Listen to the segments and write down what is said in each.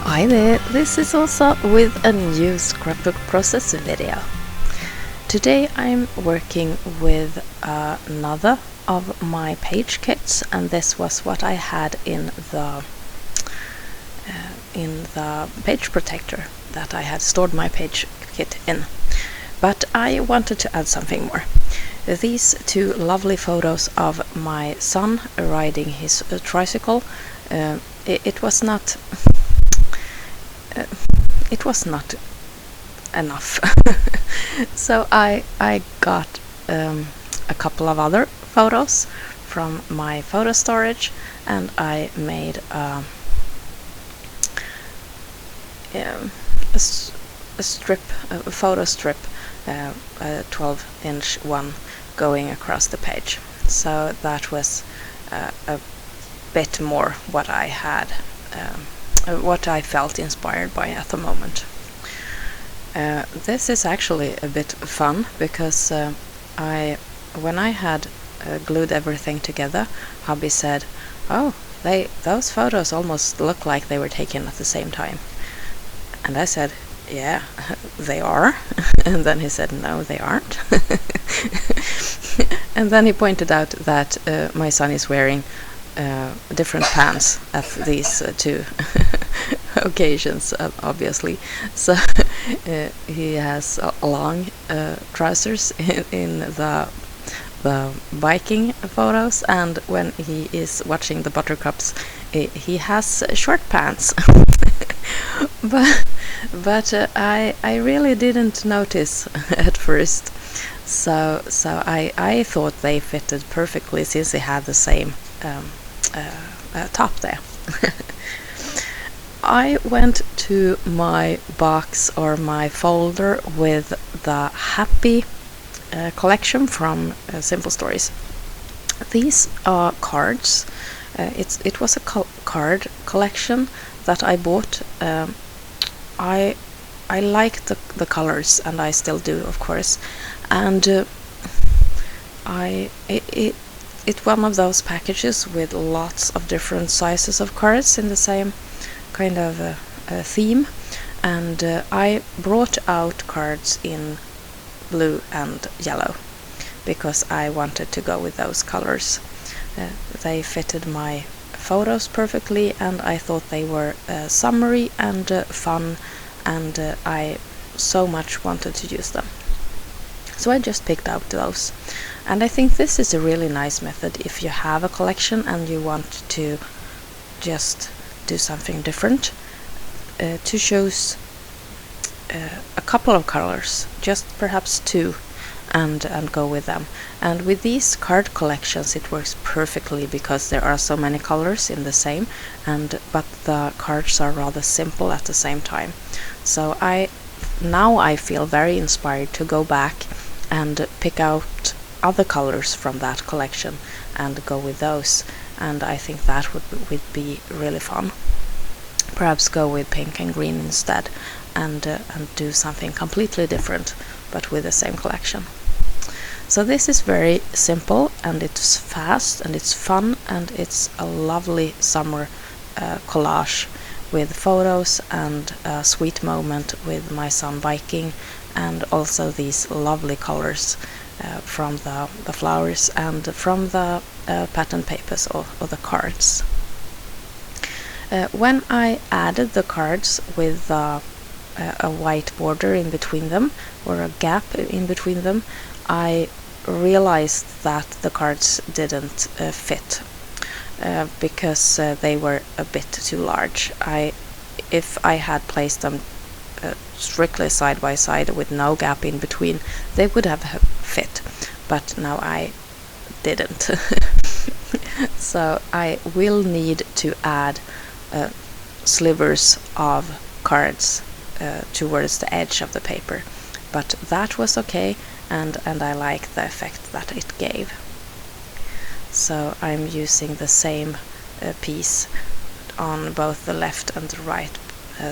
Hi there, this is also with a new scrapbook process video. Today I'm working with another of my page kits, and this was what I had in the page protector that I had stored my page kit in. But I wanted to add something more. These two lovely photos of my son riding his tricycle, it was not enough. So I got a couple of other photos from my photo storage, and I made a photo strip, a 12-inch one going across the page. So that was a bit more what I had, what I felt inspired by at the moment. This is actually a bit fun because when I had glued everything together, hubby said, "Oh, those photos almost look like they were taken at the same time." And I said, "Yeah, they are." And then he said, "No, they aren't." And then he pointed out that my son is wearing different pants at these two occasions, obviously. So he has long trousers in the biking photos, and when he is watching the Buttercups, he has short pants. But I really didn't notice at first. So I thought they fitted perfectly since they had the same top there. I went to my box or my folder with the Happy collection from Simple Stories. These are cards. It was a card collection that I bought. I liked the colors, and I still do, of course. And it's one of those packages with lots of different sizes of cards in the same kind of theme, and I brought out cards in blue and yellow because I wanted to go with those colors. They fitted my photos perfectly, and I thought they were summery and fun, and I so much wanted to use them. So I just picked out those, and I think this is a really nice method if you have a collection and you want to just do something different, to choose a couple of colors, just perhaps two, and go with them. And with these card collections it works perfectly because there are so many colors in the same, but the cards are rather simple at the same time. So now I feel very inspired to go back and pick out other colors from that collection and go with those, and I think that would be really fun. Perhaps go with pink and green instead, and do something completely different but with the same collection. So this is very simple, and it's fast, and it's fun, and it's a lovely summer collage with photos and a sweet moment with my son biking, and also these lovely colors from the flowers and from the pattern papers or the cards. When I added the cards with a white border in between them, or a gap in between them, I realized that the cards didn't fit because they were a bit too large. If I had placed them strictly side by side with no gap in between, they would have fit, but now I didn't. So I will need to add slivers of cards towards the edge of the paper, but that was okay, and I like the effect that it gave. So I'm using the same piece on both the left and the right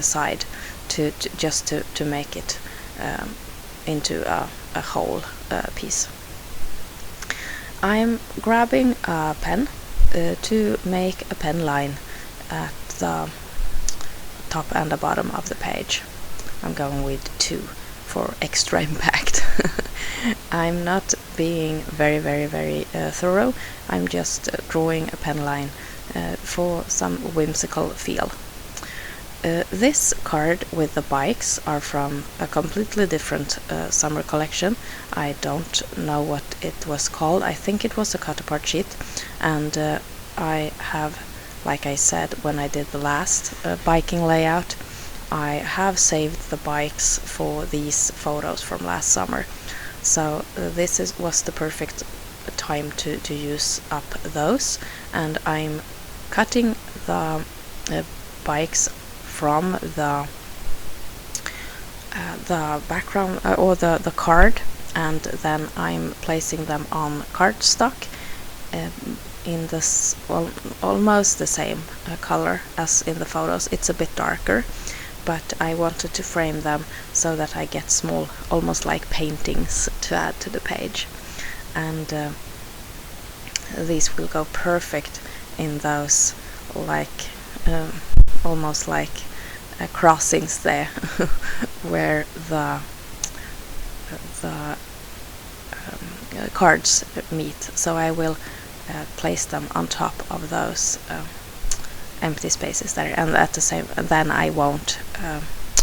side to make it into a whole piece. I'm grabbing a pen to make a pen line at the top and the bottom of the page. I'm going with 2 for extra impact. I'm not being very thorough. I'm just drawing a pen line for some whimsical feel. This card with the bikes are from a completely different summer collection. I don't know what it was called. I think it was a cut apart sheet, and I have, like I said when I did the last biking layout, I have saved the bikes for these photos from last summer. So this was the perfect time to use up those, and I'm cutting the bikes from the background or the card, and then I'm placing them on cardstock in this almost the same color as in the photos. It's a bit darker, but I wanted to frame them so that I get small, almost like paintings, to add to the page, and these will go perfect in those like almost like crossings there where the cards meet. So I will place them on top of those empty spaces there, and at the same, then I won't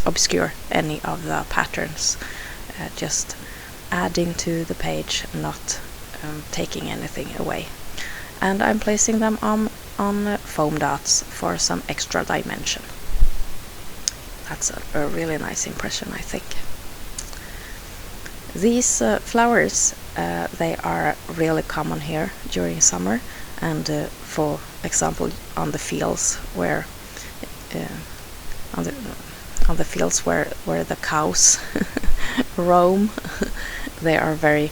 obscure any of the patterns, just adding to the page, not taking anything away. And I'm placing them on foam dots for some extra dimension. That's a really nice impression, I think. These flowers, they are really common here during summer, and for example on the fields where on the fields where the cows roam, they are very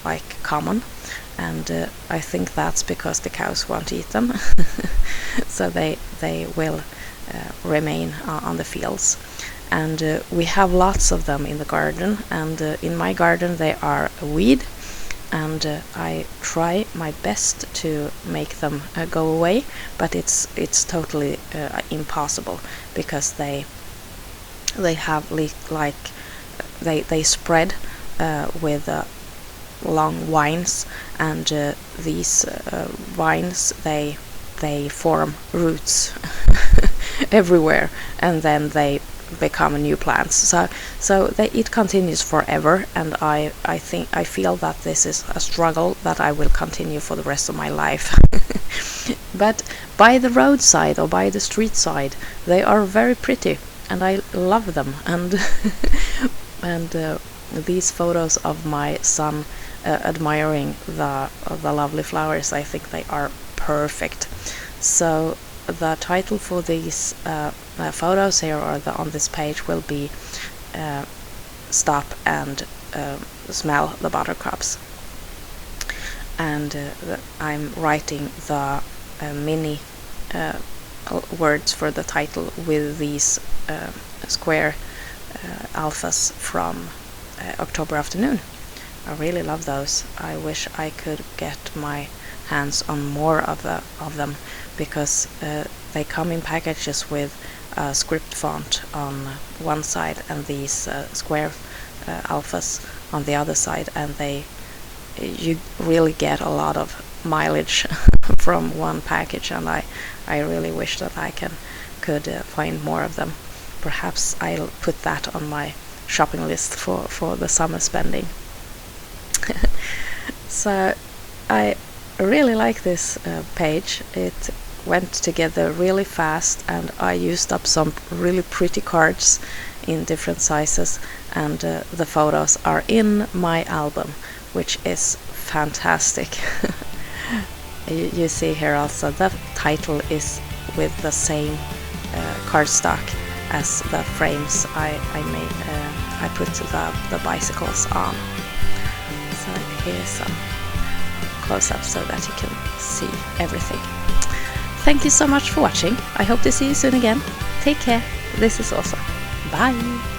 like common, and I think that's because the cows won't eat them. So they will remain on the fields, and we have lots of them in the garden, and in my garden they are a weed, and I try my best to make them go away, but it's totally impossible, because they have like they spread with long vines, and these vines they form roots everywhere, and then they become new plants. So it continues forever, and I feel that this is a struggle that I will continue for the rest of my life. But by the roadside or by the street side, they are very pretty, and I love them. And and these photos of my son admiring the lovely flowers, I think they are perfect. So the title for these photos here, or on this page, will be Stop and Smell the Buttercups. And I'm writing the mini words for the title with these square alphas from October Afternoon. I really love those. I wish I could get my hands on more of them, because they come in packages with script font on one side and these square alphas on the other side, and you really get a lot of mileage from one package, and I really wish that I could find more of them. Perhaps I'll put that on my shopping list for the summer spending. So I really like this page. It went together really fast, and I used up some really pretty cards in different sizes, and the photos are in my album, which is fantastic. You see here also the title is with the same cardstock as the frames I put the bicycles on. So here's some close-up so that you can see everything. Thank you so much for watching. I hope to see you soon again. Take care. This is awesome. Bye.